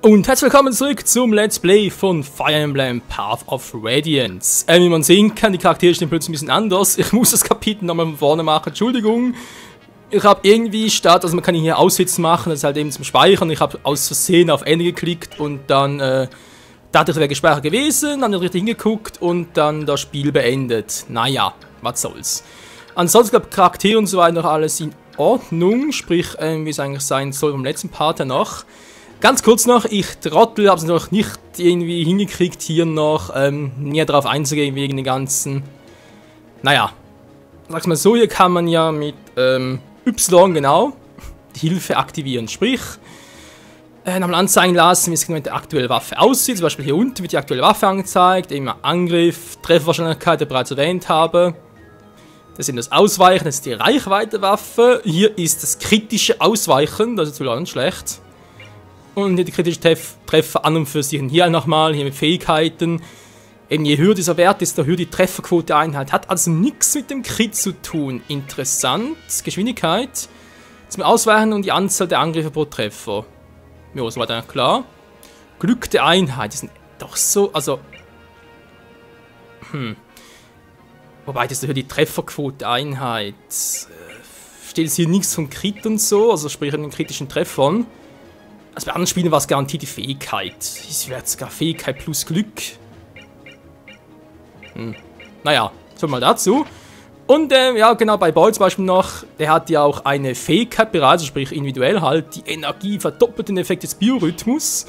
Und herzlich willkommen zurück zum Let's Play von Fire Emblem Path of Radiance. Wie man sehen kann, die Charaktere stehen plötzlich ein bisschen anders. Ich muss das Kapitel nochmal von vorne machen, Entschuldigung. Ich habe irgendwie statt, also man kann hier Aussitzen machen, das ist halt eben zum Speichern. Ich habe aus Versehen auf Ende geklickt und dann, dachte ich, wäre gespeichert gewesen, dann richtig hingeguckt und dann das Spiel beendet. Naja, was soll's. Ansonsten, glaube ich, Charaktere und so weiter noch alles in Ordnung, sprich, wie es eigentlich sein soll vom letzten Part noch. Ganz kurz noch, ich Trottel habe es noch nicht irgendwie hingekriegt, hier noch näher drauf einzugehen wegen den ganzen... Naja, sag's mal so, hier kann man ja mit Y, genau, die Hilfe aktivieren. Sprich, nochmal anzeigen lassen, wie es mit der aktuellen Waffe aussieht. Zum Beispiel hier unten wird die aktuelle Waffe angezeigt, eben Angriff, Trefferwahrscheinlichkeit, die ich bereits erwähnt habe. Das ist das Ausweichen, das ist die Reichweite-Waffe. Hier ist das kritische Ausweichen, das ist natürlich auch nicht schlecht. Und hier die kritischen Treffer an und für sich. Und hier nochmal, hier mit Fähigkeiten. Eben je höher dieser Wert ist, der höher die Trefferquote Einheit. Hat also nichts mit dem Crit zu tun. Interessant. Geschwindigkeit. Zum Ausweichen und die Anzahl der Angriffe pro Treffer. Ja, soweit eigentlich klar. Glück der Einheit. Die sind doch so, also... Wobei, das ist die Trefferquote Einheit. Steht hier nichts von Crit und so, also sprich an den kritischen Treffern. Also bei anderen Spielen war es garantiert die Fähigkeit. Es wäre sogar Fähigkeit plus Glück. Naja, so mal dazu. Und ja, genau, bei Boy zum Beispiel noch, der hat ja auch eine Fähigkeit bereits, also sprich individuell halt, die Energie verdoppelt den Effekt des Biorhythmus.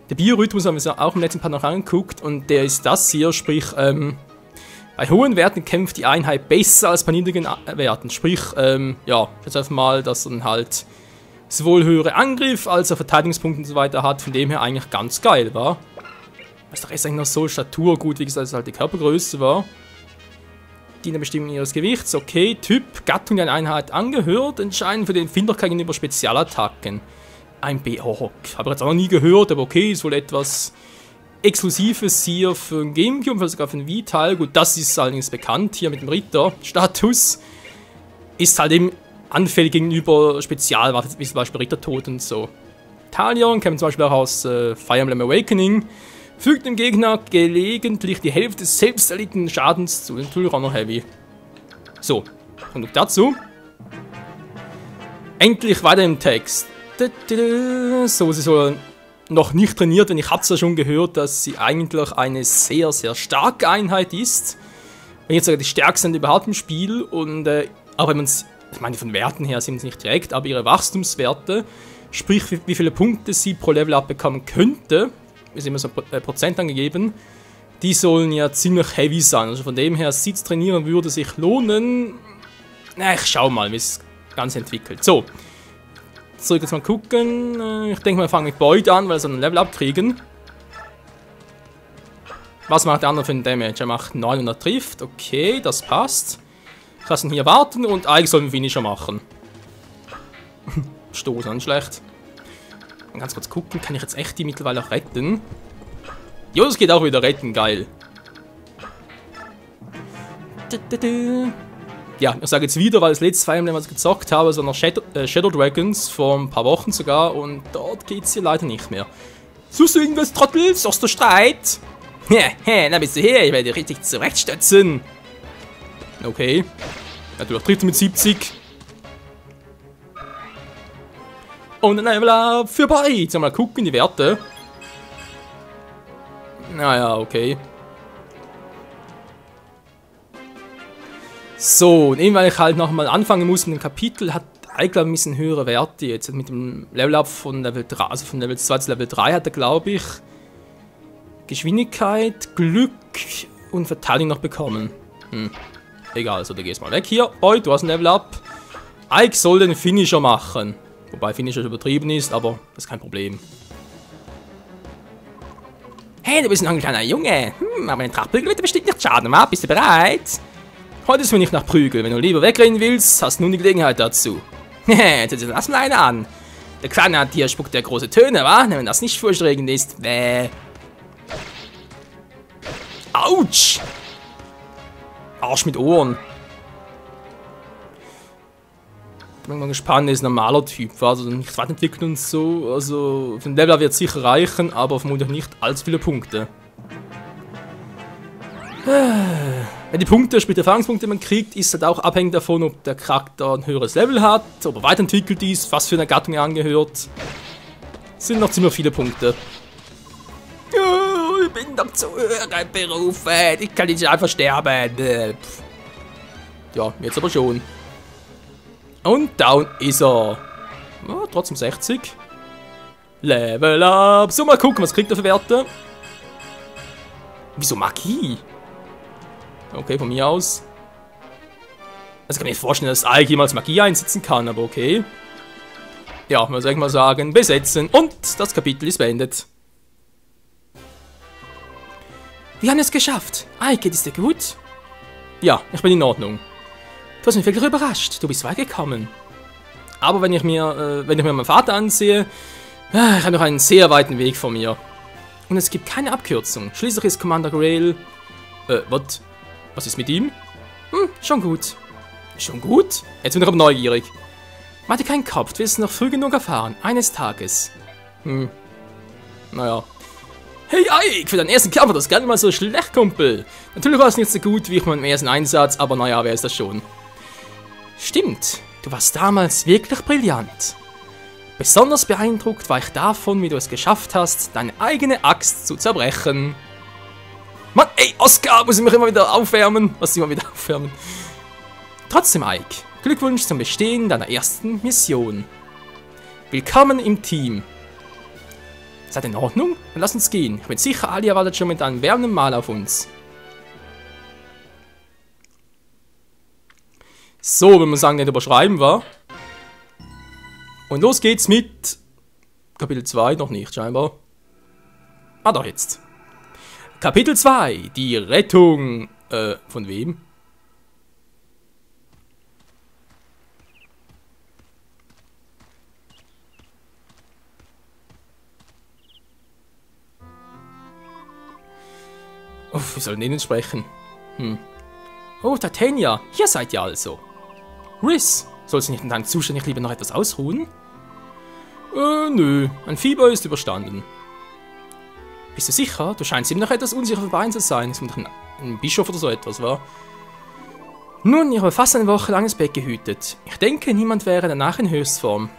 Der Biorhythmus haben wir uns ja auch im letzten Part noch angeguckt und der ist das hier, sprich, bei hohen Werten kämpft die Einheit besser als bei niedrigen Werten. Sprich, ja, jetzt einfach mal, dass dann halt sowohl höhere Angriff als auch Verteidigungspunkte und so weiter hat, von dem her eigentlich ganz geil war. Was der Rest eigentlich noch so Statur, gut, wie gesagt, dass halt die Körpergröße war. Die in der Bestimmung ihres Gewichts, okay, Typ, Gattung der Einheit angehört, entscheidend für die Empfindlichkeit gegenüber Spezialattacken. Ein B-Hock, habe ich jetzt auch noch nie gehört, aber okay, ist wohl etwas Exklusives hier für den Gamecube, vielleicht sogar für den Wii-Teil. Gut, das ist allerdings bekannt, hier mit dem Ritter-Status. Ist halt eben anfällig gegenüber Spezialwaffen, wie zum Beispiel Rittertod und so. Talion kennt man zum Beispiel auch aus Fire Emblem Awakening. Fügt dem Gegner gelegentlich die Hälfte des selbst erlittenen Schadens zu. Natürlich auch noch heavy. So, und dazu. Endlich weiter im Text. So, sie soll noch nicht trainiert, denn ich habe es ja schon gehört, dass sie eigentlich eine sehr, sehr starke Einheit ist. Wenn jetzt sogar die stärkste überhaupt im Spiel. Und auch wenn man es, ich meine, von Werten her sind es nicht direkt, aber ihre Wachstumswerte, sprich wie viele Punkte sie pro Level up bekommen könnte, ist immer so Prozent angegeben, die sollen ja ziemlich heavy sein. Also von dem her, Sitz trainieren würde sich lohnen. Na, ich schau mal, wie es ganz entwickelt. So, zurück jetzt mal gucken. Ich denke mal, wir fangen mit Boyd an, weil wir so ein Level up kriegen. Was macht der andere für einen Damage? Er macht 900 trifft, okay, das passt. Ich lasse ihn hier warten und eigentlich sollen wir Finisher machen. Stoßen, nicht schlecht. Mal ganz kurz gucken, kann ich jetzt echt die mittlerweile auch retten? Jo, das geht auch wieder retten, geil. Ja, ich sage jetzt wieder, weil das letzte Fire Emblem, was ich gezockt habe, so noch Shadow Dragons vor ein paar Wochen sogar und dort geht's hier leider nicht mehr. Suchst du irgendwas, Trottel? Suchst du Streit? Na bist du her, ich werde dich richtig zurechtstützen. Okay. Natürlich trifft er mit 70. Und ein Level up für Boy. Jetzt mal gucken, die Werte. Naja, okay. So, und eben weil ich halt nochmal anfangen muss mit dem Kapitel, hat eigentlich ein bisschen höhere Werte jetzt. Mit dem Level up von Level 3, also von Level 2 zu Level 3 hat er, glaube ich, Geschwindigkeit, Glück und Verteidigung noch bekommen. Egal, so, du gehst mal weg hier. Boy, du hast ein Level up. Ike soll den Finisher machen. Wobei Finisher übertrieben ist, aber das ist kein Problem. Hey, du bist noch ein kleiner Junge. Aber ein Trachprügel wird dir bestimmt nicht schaden, wa? Bist du bereit? Heute ist mir nicht nach Prügel. Wenn du lieber wegrennen willst, hast du nun die Gelegenheit dazu. Hehe, lass mal eine an. Der Kleine hat hier spuckt der große Töne, wa? Wenn das nicht furchterregend ist. Bäh. Autsch! Arsch mit Ohren. bin mal gespannt, er ist ein normaler Typ, also nicht weiterentwickelt und so, also für den Level wird es sicher reichen, aber vermutlich nicht allzu viele Punkte. Wenn die Punkte, sprich die Erfahrungspunkte, die man kriegt, ist halt auch abhängig davon, ob der Charakter ein höheres Level hat, ob er weiterentwickelt ist, was für eine Gattung er angehört. Es sind noch ziemlich viele Punkte. Oh, ich bin doch zu höheren berufen, ich kann nicht einfach sterben. Ja, jetzt aber schon. Und down ist er. Oh, trotzdem 60. Level up. So, mal gucken, was kriegt er für Werte. Wieso Magie? Okay, von mir aus. Also kann ich mir nicht vorstellen, dass Ike jemals Magie einsetzen kann, aber okay. Ja, was soll ich mal sagen? Besetzen. Und das Kapitel ist beendet. Wir haben es geschafft. Ike, geht es dir gut? Ja, ich bin in Ordnung. Du hast mich wirklich überrascht. Du bist weit gekommen. Aber wenn ich mir meinen Vater ansehe, ich habe noch einen sehr weiten Weg vor mir. Und es gibt keine Abkürzung. Schließlich ist Commander Grail... Was ist mit ihm? Schon gut. Schon gut? Jetzt bin ich aber neugierig. Mach dir keinen Kopf, du wirst es noch früh genug erfahren. Eines Tages. Naja. Hey Ike, für deinen ersten Kampf war das gar nicht mal so schlecht, Kumpel. Natürlich war es nicht so gut wie ich meinen ersten Einsatz, aber naja, wer ist das schon? Stimmt, du warst damals wirklich brillant. Besonders beeindruckt war ich davon, wie du es geschafft hast, deine eigene Axt zu zerbrechen. Mann, ey, Oscar, muss ich mich immer wieder aufwärmen. Trotzdem, Ike, Glückwunsch zum Bestehen deiner ersten Mission. Willkommen im Team. Seid in Ordnung? Dann lass uns gehen. Ich bin sicher, Alia wartet schon mit einem wärmenden Mahl auf uns. So, wenn man sagen, nicht überschreiben war. Und los geht's mit Kapitel 2, noch nicht scheinbar. Ah, doch jetzt. Kapitel 2, die Rettung, von wem? Uff, wir sollen ihnen sprechen. Oh, Titania, hier seid ihr also. Riss, sollst du nicht in deinem Zustand nicht lieber noch etwas ausruhen? Nö, ein Fieber ist überstanden. Bist du sicher? Du scheinst immer noch etwas unsicher auf Bein zu sein. Es muss doch ein Bischof oder so etwas, war? Nun, ich habe fast eine Woche lang das Bett gehütet. Ich denke, niemand wäre danach in Höchstform.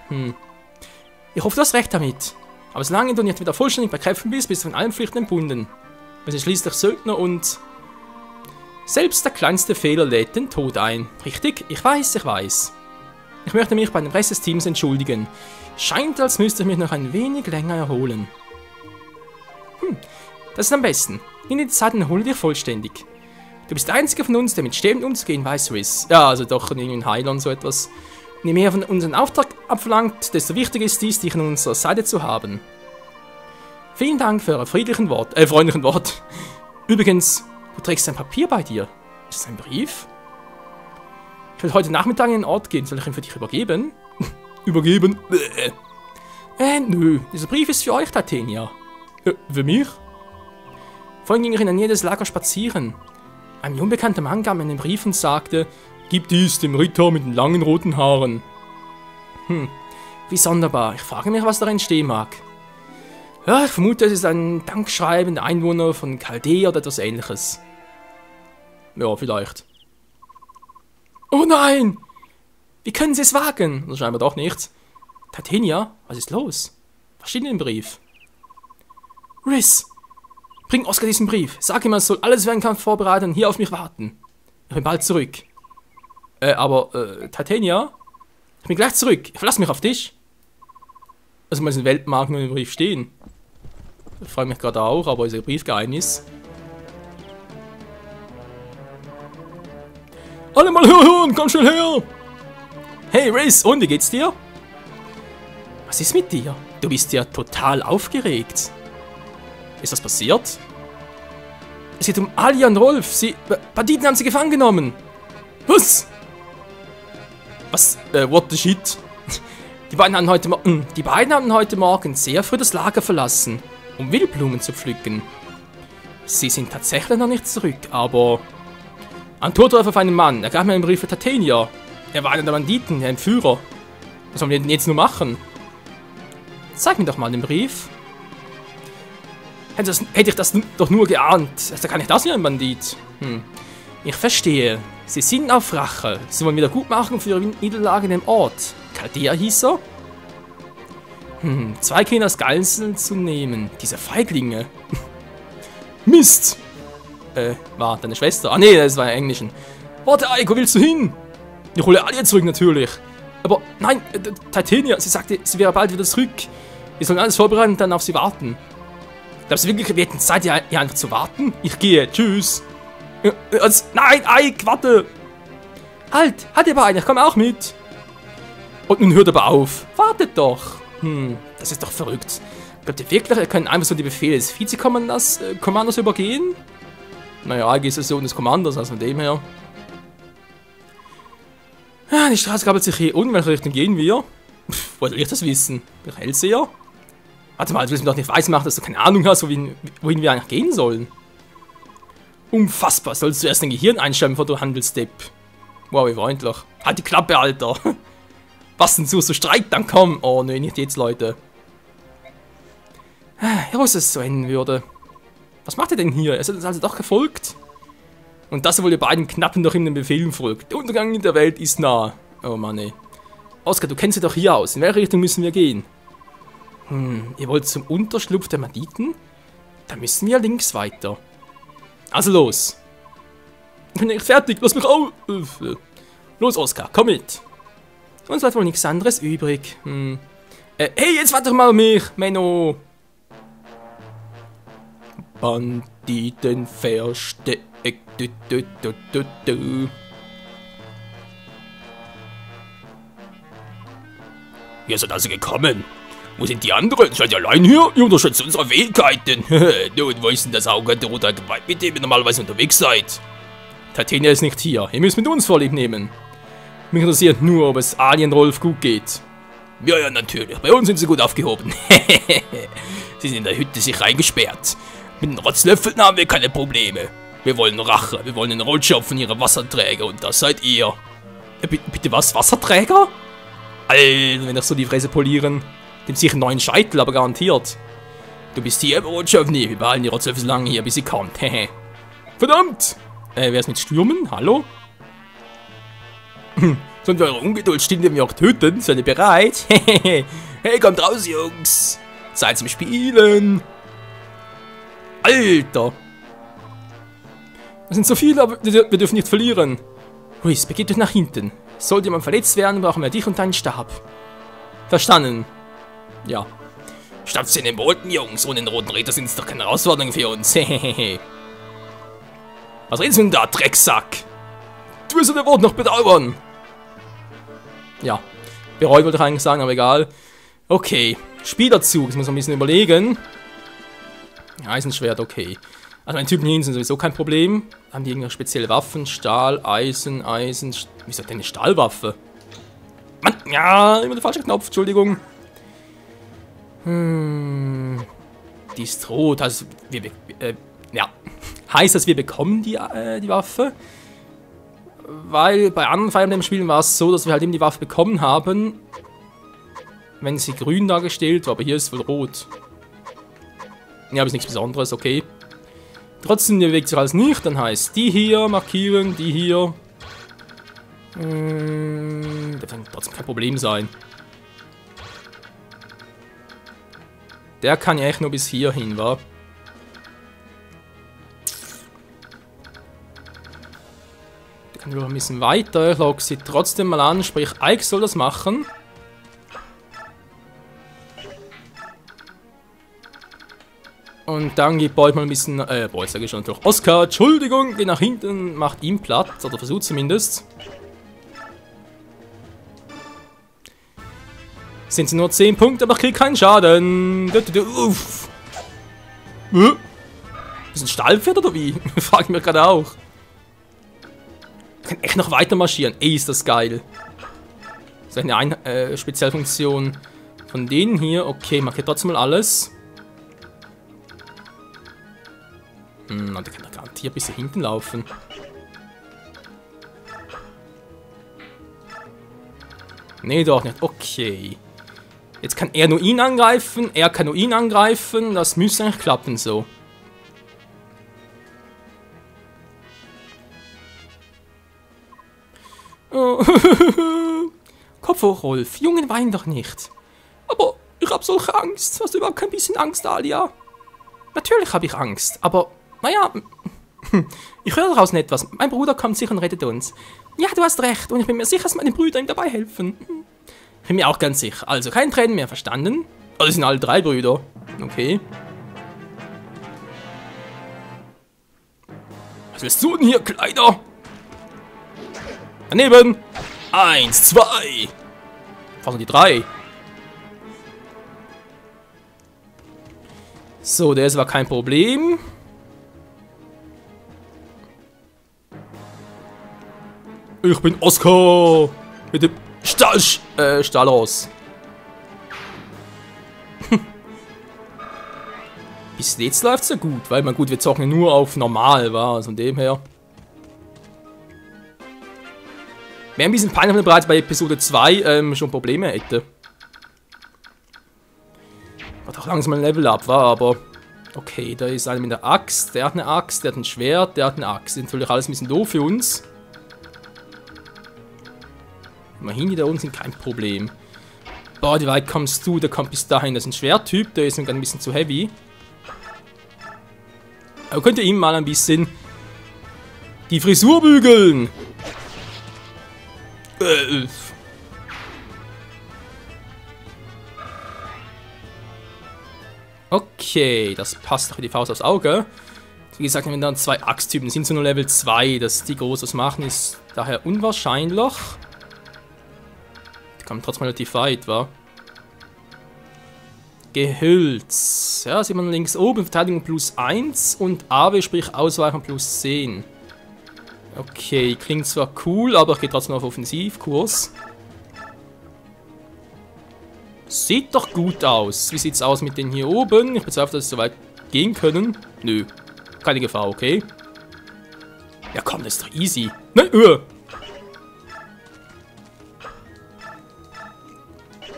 Ich hoffe, du hast recht damit. Aber solange du nicht wieder vollständig bei Kräften bist, bist du von allen Pflichten entbunden. Wir sind schließlich Söldner und... Selbst der kleinste Fehler lädt den Tod ein. Richtig? Ich weiß. Ich möchte mich bei dem Rest des Teams entschuldigen. Scheint, als müsste ich mich noch ein wenig länger erholen. Das ist am besten. Nimm dir die Zeit und erhole dich vollständig. Du bist der Einzige von uns, der mit Stäben umzugehen weiß, Riss. Ja, also doch irgendwie ein Heiler und so etwas. Und je mehr von unseren Auftrag abverlangt, desto wichtiger ist dies, dich an unserer Seite zu haben. Vielen Dank für eure freundlichen Wort. Übrigens, du trägst ein Papier bei dir. Ist das ein Brief? Ich will heute Nachmittag in den Ort gehen. Soll ich ihn für dich übergeben? Übergeben? Nö. Dieser Brief ist für euch, Titania. Für mich? Vorhin ging ich in der Nähe des Lagers spazieren. Ein unbekannter Mann gab mir einen Brief und sagte, gib dies dem Ritter mit den langen roten Haaren. Wie sonderbar. Ich frage mich, was darin stehen mag. Ja, ich vermute, es ist ein Dankschreiben der Einwohner von Chaldea oder etwas ähnliches. Ja, vielleicht. Oh nein! Wie können Sie es wagen? Oder scheinbar doch nicht. Titania, was ist los? Was steht in dem Brief? Riss! Bring Oscar diesen Brief. Sag ihm, er soll alles für einen Kampf vorbereiten und hier auf mich warten. Ich bin bald zurück. Titania? Ich bin gleich zurück. Ich verlasse mich auf dich. Also mal ist ein Weltmarkt nur im Brief stehen. Ich frage mich gerade auch, aber ist ein Briefgeheimnis. Alle mal hören, komm schnell her! Hey Riss, und wie geht's dir? Was ist mit dir? Du bist ja total aufgeregt. Ist das passiert? Es geht um Alia und Rolf. Banditen haben sie gefangen genommen. Was? Was? What the shit? Die beiden haben heute Morgen sehr früh das Lager verlassen, um Wildblumen zu pflücken. Sie sind tatsächlich noch nicht zurück, aber... Ein Todtreffer auf einen Mann. Er gab mir einen Brief für Titania. Er war einer der Banditen, der Entführer. Was sollen wir denn jetzt nur machen? Zeig mir doch mal den Brief. Hätte ich das doch nur geahnt. Da kann ich das nicht, ein Bandit. Ich verstehe. Sie sind auf Rache. Sie wollen wieder gut machen für ihre Niederlage in dem Ort. Chaldea hieß er? 2 Kinder als Geiseln zu nehmen. Diese Feiglinge. Mist! War deine Schwester? Ah nee, das war ja Englischen. Warte, Ike, wo willst du hin? Ich hole Alia zurück, natürlich. Aber nein, Titania, sie sagte, sie wäre bald wieder zurück. Wir sollen alles vorbereiten und dann auf sie warten. Glaubst du wirklich, wir hätten Zeit, hier einfach zu warten? Ich gehe, tschüss. Nein, Ike, warte. Halt ihr Beine, ich komme auch mit. Und nun hört aber auf. Wartet doch. Das ist doch verrückt. Glaubt ihr wirklich, ihr könnt einfach so die Befehle des Vizekommandos übergehen? Naja, Ike ist der Sohn des Kommanders, also von dem her. Ja, die Straße gabelt sich hier in welche Richtung gehen wir? Woher soll ich das wissen? Der Hellseher? Warte mal, du willst mir doch nicht weismachen, dass du keine Ahnung hast, wohin wir eigentlich gehen sollen. Unfassbar, sollst du erst dein Gehirn einschalten, bevor du handelst, Depp. Wow, wie freundlich. Halt die Klappe, Alter. Was denn so Streit? Dann komm. Oh, nee, nicht jetzt, Leute. Ja, was es so enden würde. Was macht er denn hier? Er ist uns also doch gefolgt. Und das, obwohl ihr beiden Knappen doch in den Befehlen folgt. Der Untergang in der Welt ist nah. Oh Mann, ey. Oskar, du kennst sie doch hier aus. In welche Richtung müssen wir gehen? Ihr wollt zum Unterschlupf der Banditen? Da müssen wir links weiter. Also los. Ich bin nicht fertig, lass mich auf. Los, Oskar, komm mit. Uns bleibt wohl nichts anderes übrig. Hey, jetzt warte doch mal auf mich, Menno. Banditen versteckt. Ihr seid also gekommen. Wo sind die anderen? Seid ihr allein hier? Ihr unterschätzt unsere Fähigkeiten. Nun, wo ist denn das Auge der roter Gewalt, mit dem ihr normalerweise unterwegs seid? Titania ist nicht hier. Ihr müsst mit uns Vorlieb nehmen. Mich interessiert nur, ob es Ali und Rolf gut geht. Ja, natürlich. Bei uns sind sie gut aufgehoben. Sie sind in der Hütte sich eingesperrt. Mit den Rotzlöffeln haben wir keine Probleme. Wir wollen Rache. Wir wollen den Rollschopf von ihrer Wasserträger und das seid ihr. Bitte was? Wasserträger? Alter, wenn doch so die Fresse polieren. Dem sicher einen neuen Scheitel, aber garantiert. Du bist hier, Rollschopf. Nee, wir behalten die Rotzlöffel so lange hier, bis sie kommt. Verdammt! Wer ist mit Stürmen? Hallo? Sollen wir eure Ungeduld stillen, wenn wir auch töten? Seid ihr bereit? Hey, kommt raus, Jungs! Zeit zum Spielen! Alter! Das sind so viele, aber wir dürfen nicht verlieren. Ruiz, begebt euch nach hinten. Sollte jemand verletzt werden, brauchen wir dich und deinen Stab. Verstanden. Ja. Stapft in den Bolten, Jungs. Ohne den roten Ritter sind es doch keine Herausforderung für uns. Was redest du denn da, Drecksack? Du wirst dein Wort noch bedauern. Ja. Bereuen wollte ich eigentlich sagen, aber egal. Okay. Spielerzug. Jetzt muss man ein bisschen überlegen. Eisenschwert, okay. Also meine Typen hier sind sowieso kein Problem. Haben die irgendwelche spezielle Waffen? Stahl, Eisen. Wie ist das denn eine Stahlwaffe? Mann, ja, immer der falsche Knopf, Entschuldigung. Die ist tot, also ja. Heißt das, wir bekommen die Waffe? Weil bei anderen Fire Emblem Spielen war es so, dass wir halt eben die Waffe bekommen haben, wenn sie grün dargestellt war, aber hier ist es wohl rot. Ja, aber ist nichts Besonderes, okay. Trotzdem bewegt sich alles nicht, dann heißt die hier markieren, die hier. Das wird trotzdem kein Problem sein. Der kann ja echt nur bis hier hin, wa? Der kann noch ein bisschen weiter. Ich logge sie trotzdem mal an, sprich Ike soll das machen. Und dann geht Boyd mal ein bisschen, Boyd sage ich schon durch. Oskar, Entschuldigung, geht nach hinten, macht ihn platt, oder versucht zumindest. Sind sie nur 10 Punkte, aber ich kriege keinen Schaden. Uff. Ist ein Stahlpferd oder wie? Frag ich mich gerade auch. Ich kann echt noch weiter marschieren. Ey, ist das geil. Das ist eine Spezialfunktion von denen hier. Okay, markiert trotzdem mal alles. Der kann doch garantiert bis hier hinten laufen. Nee, doch nicht. Okay. Jetzt kann er nur ihn angreifen, er kann nur ihn angreifen. Das müsste eigentlich klappen so. Oh. Kopf hoch, Rolf. Jungen, wein doch nicht. Aber ich hab solche Angst. Hast du überhaupt kein bisschen Angst, Alia? Natürlich habe ich Angst, aber naja, ich höre daraus nicht etwas. Mein Bruder kommt sicher und rettet uns. Ja, du hast recht und ich bin mir sicher, dass meine Brüder ihm dabei helfen. Ich bin mir auch ganz sicher. Also, kein Tränen mehr, verstanden? Oh, das sind alle 3 Brüder. Okay. Was willst du denn hier, Kleiner? Daneben. 1, 2. Was sind die 3? So, das war kein Problem. Ich bin Oscar. Mit dem Stahlhaus. Bis jetzt läuft es ja gut, weil man gut, wir zocken nur auf normal, war also von dem her. Wäre ein bisschen peinlich, wenn man bereits bei Episode 2 schon Probleme hätte. War doch langsam ein Level up, war aber. Okay, da ist einer mit der Axt, der hat eine Axt, der hat ein Schwert, der hat eine Axt. Das ist natürlich alles ein bisschen doof für uns. Immerhin, die da unten sind kein Problem. Boah, wie weit kommst du? Der kommt bis dahin. Das ist ein Schwerttyp, der ist mir ein bisschen zu heavy. Aber könnt ihr ihm mal ein bisschen die Frisur bügeln? Okay, das passt doch wie die Faust aufs Auge. Wie gesagt, wenn dann 2 Axttypen sind, so nur Level 2, dass die groß was machen, ist daher unwahrscheinlich. Die kommen trotzdem relativ weit, wa? Gehülz. Ja, sieht man links oben, Verteidigung plus 1 und AB, sprich Ausweichen plus 10. Okay, klingt zwar cool, aber ich gehe trotzdem auf Offensivkurs. Sieht doch gut aus. Wie sieht's aus mit denen hier oben? Ich bezweifle, dass sie so weit gehen können. Nö. Keine Gefahr, okay. Ja komm, das ist doch easy. Nein,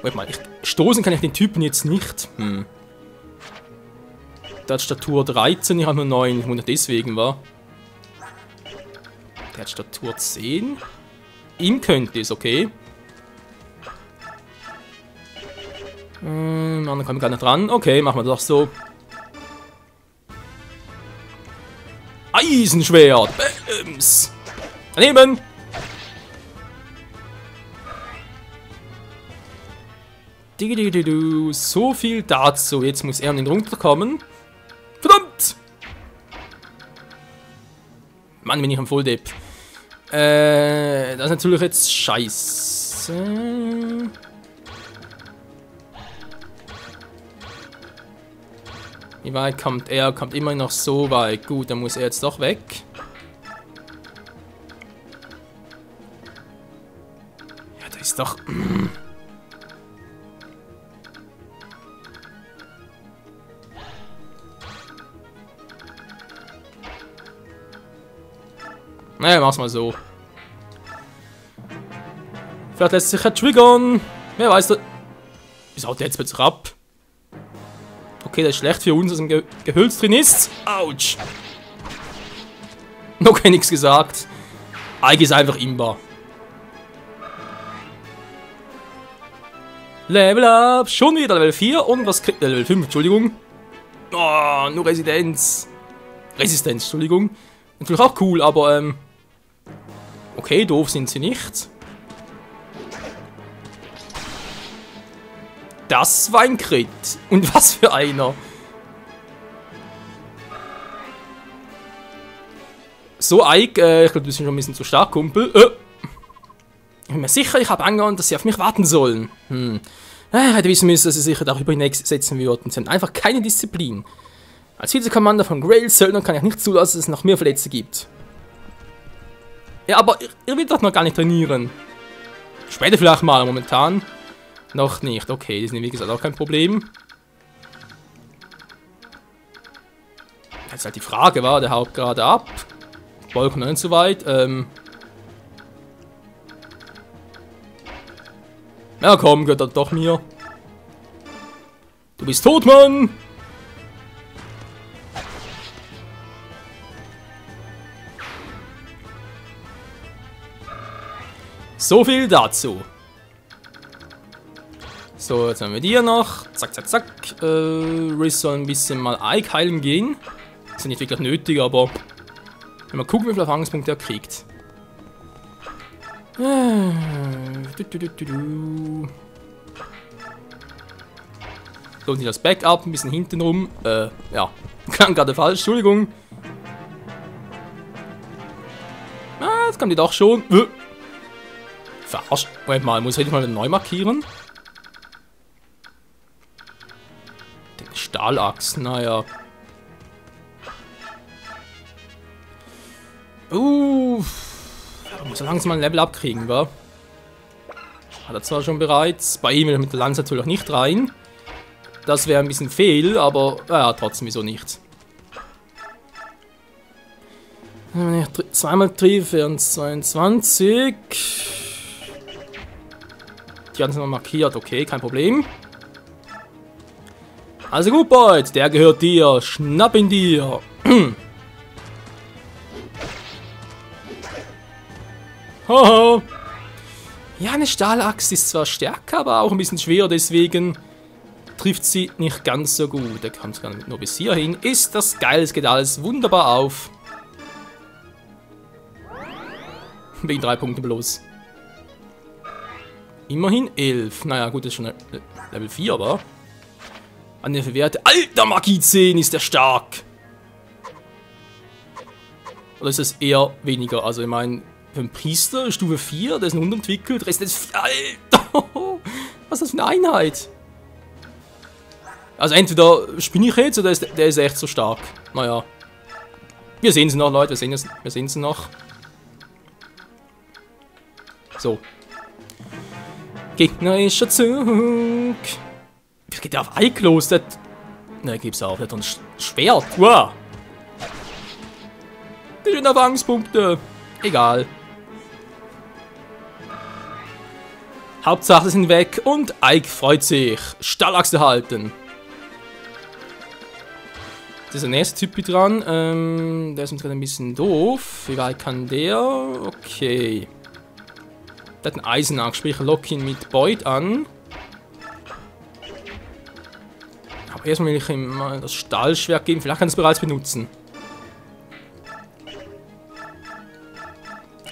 Warte mal, stoßen kann ich den Typen jetzt nicht. Der hat Statur 13, ich habe nur 9. Ich wundere deswegen, war. Der hat Statur 10. Ihm könnte es, okay. Dann kommen wir gar nicht dran. Okay, machen wir das so. Eisenschwert. Bams. Daneben. So viel dazu. Jetzt muss er an den runterkommen. Verdammt! Mann, bin ich am Volldepp. Das ist natürlich jetzt scheiße. Wie weit kommt er? Kommt immer noch so weit. Gut, dann muss er jetzt doch weg. Ja, da ist doch... Naja, mach's mal so. Vielleicht lässt sich ja triggern. Wer weiß das. Wieso haut der jetzt plötzlich ab? Okay, das ist schlecht für uns, dass ein Gehölz drin ist. Autsch. Noch nichts gesagt. Eigentlich ist einfach imbar. Level up. Schon wieder Level 4 und was kriegt Level 5, Entschuldigung. Oh, nur Resistenz, Entschuldigung. Natürlich auch cool, aber okay, doof sind sie nicht. Das war ein Crit. Und was für einer. So, Ike, ich glaube, du bist schon ein bisschen zu stark, Kumpel. Ich bin mir sicher, ich habe angehauen, dass sie auf mich warten sollen. Hätte wissen müssen, dass sie sich darüber hinwegsetzen würden. Sie haben einfach keine Disziplin. Als Vizekommander von Grail-Söldner kann ich nicht zulassen, dass es noch mehr Verletzte gibt. Ja, aber ihr wollt doch noch gar nicht trainieren. Später vielleicht mal, momentan noch nicht. Okay, das ist wie gesagt auch kein Problem. Jetzt halt die Frage, war der haut gerade ab. Wolken noch nicht so weit. Ja komm, gehört das doch mir. Du bist tot, Mann! So viel dazu. So, jetzt haben wir die hier noch. Zack, zack, zack. Riz soll ein bisschen mal Ike heilen gehen. Ist ja nicht wirklich nötig, aber wenn wir gucken, wie viele Erfahrungspunkte er kriegt. So, und das Backup, ein bisschen hinten rum. Ja, klang gerade falsch, Entschuldigung. Ah, jetzt kam die doch schon. Verarscht. Moment mal, muss ich mal neu markieren? Den Stahlachs, naja. Muss er langsam ein Level abkriegen, wa? Hat er zwar schon bereits. Bei ihm will er mit der Lanze natürlich nicht rein. Das wäre ein bisschen fehl, aber ja, trotzdem wieso nicht. Wenn ich zweimal treffe, wären es 22. Die haben es noch markiert, okay, kein Problem. Also gut, Boyd, der gehört dir. Schnapp ihn dir. Haha. Ja, eine Stahlachs ist zwar stärker, aber auch ein bisschen schwerer, deswegen trifft sie nicht ganz so gut. Der kann es gar nicht nur bis hierhin. Ist das geil, es geht alles wunderbar auf. Wegen 3 Punkte bloß. Immerhin 11. Naja, gut, das ist schon Level 4, aber. An den Werte. Alter, Magie 10 ist der stark. Oder ist es eher weniger? Also, ich meine, für einen Priester, Stufe 4, der ist unterentwickelt. Rest ist. Alter! Was ist das für eine Einheit? Also, entweder spinne ich jetzt oder der ist echt so stark. Naja. Wir sehen sie noch, Leute. Wir sehen sie noch. So. Gegnerischer Zug. Wie geht der auf Ike los? Ne, gibt's auch. Der hat ein Schwert. Wow. Die schönen Erfahrungspunkte. Egal. Hauptsache sind weg und Ike freut sich. Stahlachs erhalten. Das ist der nächste Typ hier dran. Der ist uns gerade ein bisschen doof. Wie weit kann der? Okay. Der hat einen Eisenachs, sprich lock ihn mit Boyd an. Aber erstmal will ich ihm mal das Stahlschwert geben. Vielleicht kann er es bereits benutzen.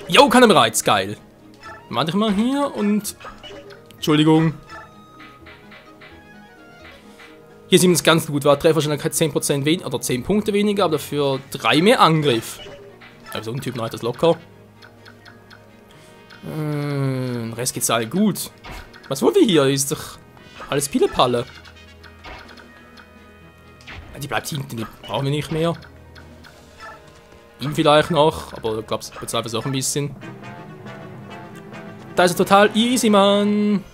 Jo, kann er bereits. Geil. Dann warte ich mal hier und... Entschuldigung. Hier sieht man es ganz gut. War Trefferwahrscheinlichkeit 10% weniger, oder 10 Punkte weniger, aber dafür 3 mehr Angriff. Aber so ein Typ hat das locker. Den Rest geht's alle gut. Was wollen wir hier? Ist doch alles Pillepalle. Ja, die bleibt hinten, die brauchen wir nicht mehr. Ihm vielleicht noch, aber ich glaube, es bezahlt es auch ein bisschen. Da ist er total easy, Mann.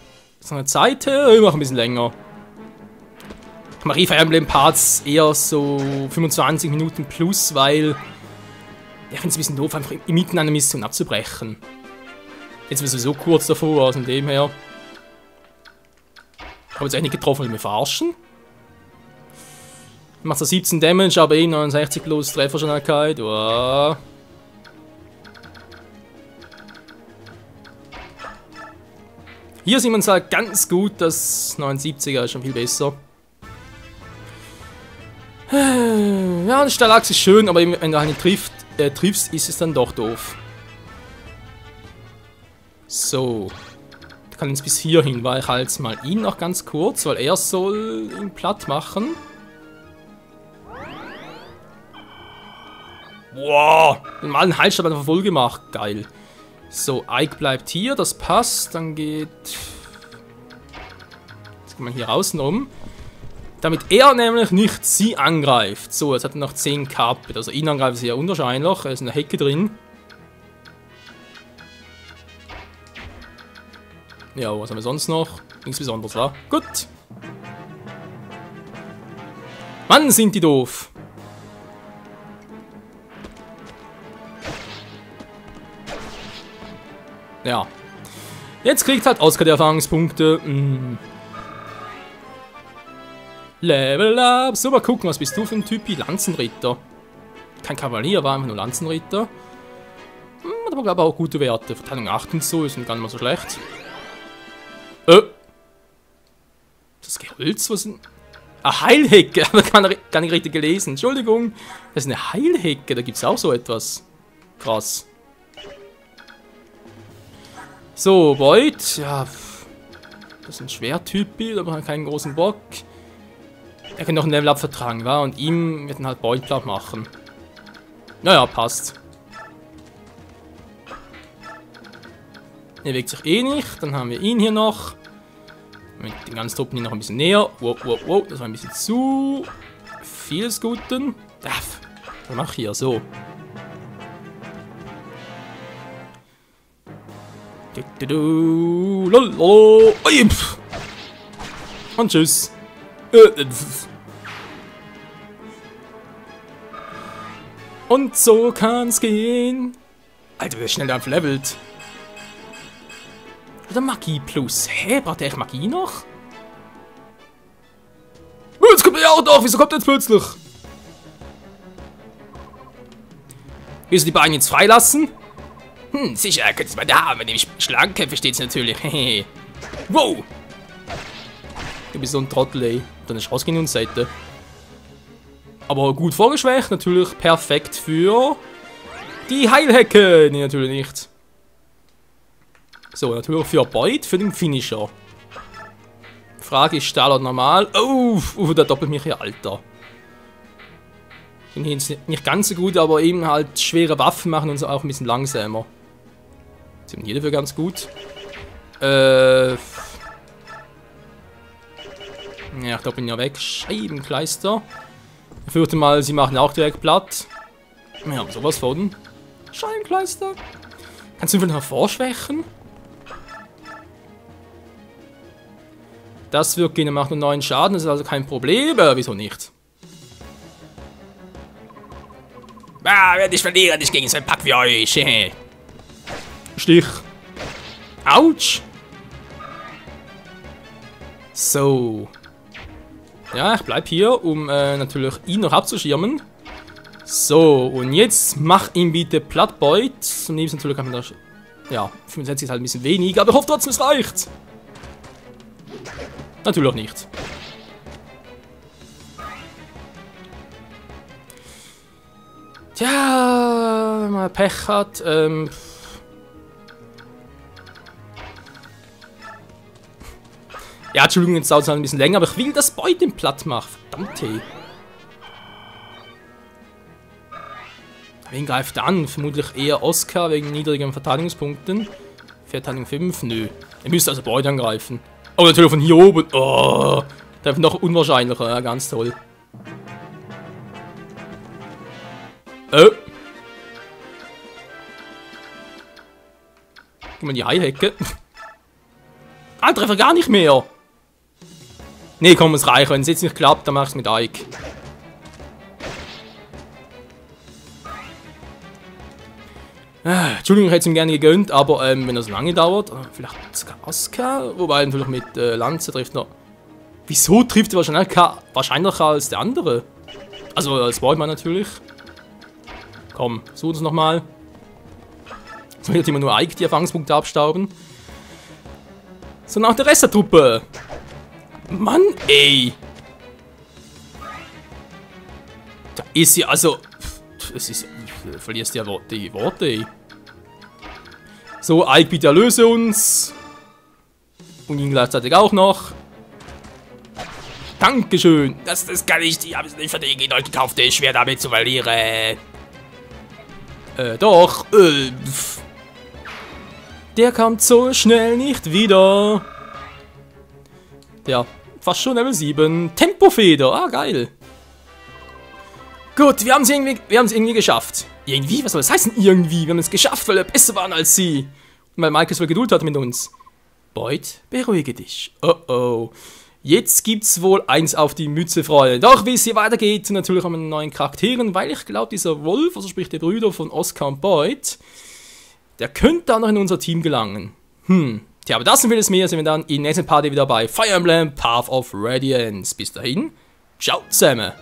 Ist noch eine Zeit, ich mache ein bisschen länger. Ich mache Fire Emblem Parts eher so 25 Minuten plus, weil ich finde es ein bisschen doof, einfach mitten einer Mission abzubrechen. Jetzt sind wir sowieso kurz davor, also von dem her. Ich habe jetzt eigentlich nicht getroffen, weil wir verarschen. Macht so 17 Damage, aber 69 plus Trefferwahrscheinlichkeit. Wow. Hier sieht man es halt ganz gut, das 79er ist schon viel besser. Ja, ein Stahlachs ist schön, aber wenn du einen triffst, ist es dann doch doof. So. Ich kann jetzt bis hierhin, weil ich halt mal ihn noch ganz kurz, weil er soll ihn platt machen. Wow, mal einen Heilstab einfach voll gemacht. Geil. So, Ike bleibt hier, das passt. Dann geht... Jetzt kann man hier außen rum. Damit er nämlich nicht sie angreift. So, jetzt hat er noch 10 Carpet. Also ihn angreifen sie ja unwahrscheinlich. Er ist in der Hecke drin. Ja, was haben wir sonst noch? Nichts Besonderes, wa? Gut. Mann, sind die doof. Ja. Jetzt kriegt halt Oscar die Erfahrungspunkte. Level up. So, mal gucken, was bist du für ein Typ? Lanzenritter. Kein Kavalier, war einfach nur Lanzenritter. Hat aber, glaube ich, auch gute Werte. Verteilung 8 und so ist gar nicht mal so schlecht. Das Gehölz, was ist eine Heilhecke, aber gar nicht richtig gelesen. Entschuldigung. Das ist eine Heilhecke, da gibt es auch so etwas. Krass. So, Beut. Ja, das ist ein Schwertypi, da braucht er keinen großen Bock. Er kann noch ein Level-Up vertragen, wa? Und ihm wird dann halt Beut platt machen. Naja, passt. Er bewegt sich eh nicht. Dann haben wir ihn hier noch. Mit den ganzen Truppen hier noch ein bisschen näher. Wow, wow, wow. Das war ein bisschen zu viel des Guten. Was mach ich hier? So. Und tschüss. Und so kann's gehen. Alter, wer schnell einfach levelt. Oder Magie plus. Hä? Braucht der echt Magie noch? Oh, jetzt kommt er ja auch noch. Wieso kommt er jetzt plötzlich? Willst du die Beine jetzt freilassen? Sicher, könntest du mal da haben. Wenn ich Schlangenkämpfe steht's natürlich. Wow! Du bist so ein Trottel, ey. Dann ist rausgehen und Seite. Aber gut vorgeschwächt, natürlich perfekt für die Heilhecke. Nee, natürlich nicht. So, natürlich für Beut, für den Finisher. Frage ist Stahl oder normal. Oh, der doppelt mich hier, Alter. Bin hier jetzt nicht ganz so gut, aber eben halt schwere Waffen machen uns auch ein bisschen langsamer. Sind hier dafür ganz gut. Ja, ich doppel ihn ja weg. Scheibenkleister. Ich fürchte mal, sie machen auch direkt platt. Ja, sowas von. Scheibenkleister. Kannst du ihn hervorschwächen? Das wird gehen, er macht nur 9 Schaden, das ist also kein Problem. Wieso nicht? Werde ich verlieren, nicht gegen so ein Pack wie euch. Stich. Autsch. So. Ja, ich bleib hier, um natürlich ihn noch abzuschirmen. So, und jetzt mach ihn bitte platt, Beut. Zum liebsten natürlich kann man da... Ja, 65 ist halt ein bisschen wenig, aber ich hoffe trotzdem, es reicht. Natürlich auch nicht. Tja, wenn man Pech hat, ja, Entschuldigung, jetzt dauert es halt ein bisschen länger, aber ich will, dass Beut den platt macht. Verdammt, ey. Wen greift er an? Vermutlich eher Oscar wegen niedrigen Verteidigungspunkten. Verteidigung 5? Nö. Er müsste also Beut angreifen. Oh, natürlich von hier oben. Oh, der ist noch unwahrscheinlicher. Ja, ganz toll. Guck mal die Heilhecke. Ah, treffe gar nicht mehr. Nee, komm, es reicht. Wenn es jetzt nicht klappt, dann mach ich es mit Ike. Entschuldigung, ich hätte es ihm gerne gegönnt, aber wenn das lange dauert, vielleicht Oscar, wobei natürlich mit Lanze trifft noch. Wieso trifft er wahrscheinlicher als der andere? Also als Beutmann natürlich. Komm, such uns nochmal. So wird immer nur Ike die Erfahrungspunkte abstauben. So, nach der Rest der Truppe. Mann, ey. Da ist sie, also... Es ist... Du verlierst ja die Worte, ey. So, Ike, bitte erlöse uns. Und ihn gleichzeitig auch noch. Dankeschön. Das kann ich, die habe ich nicht verdient, euch gekauft, ist schwer damit zu verlieren. Doch. Der kommt so schnell nicht wieder. Ja, fast schon Level 7. Tempofeder. Ah, geil. Gut, wir haben es irgendwie geschafft. Irgendwie? Was soll das heißen irgendwie? Wir haben es geschafft, weil wir besser waren als sie. Und weil Marcus wohl Geduld hat mit uns. Beut, beruhige dich. Oh oh. Jetzt gibt's wohl eins auf die Mütze, Freunde. Doch wie es hier weitergeht, natürlich auch mit neuen Charakteren, weil ich glaube, dieser Wolf, also sprich der Brüder von Oscar und Beut, der könnte da noch in unser Team gelangen. Tja, aber das und vieles mehr sind wir dann in der nächsten Party wieder bei Fire Emblem Path of Radiance. Bis dahin, ciao zusammen!